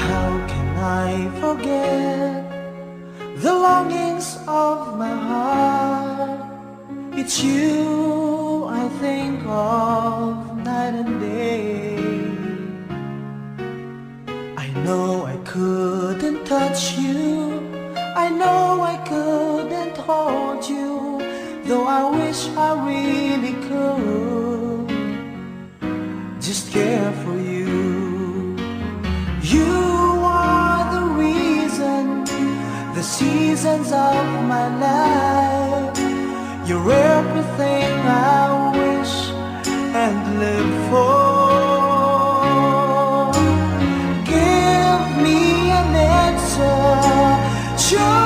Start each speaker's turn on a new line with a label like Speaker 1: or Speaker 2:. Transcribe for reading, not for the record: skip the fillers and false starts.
Speaker 1: How can I forget the longings of my heart? It's you I think of night and day. I know I couldn't touch you, I know I couldn't hold you, though I wish I really could just care for you. You are the reason, the seasons of my life. You're everything I wish and live for. Give me an answer. Show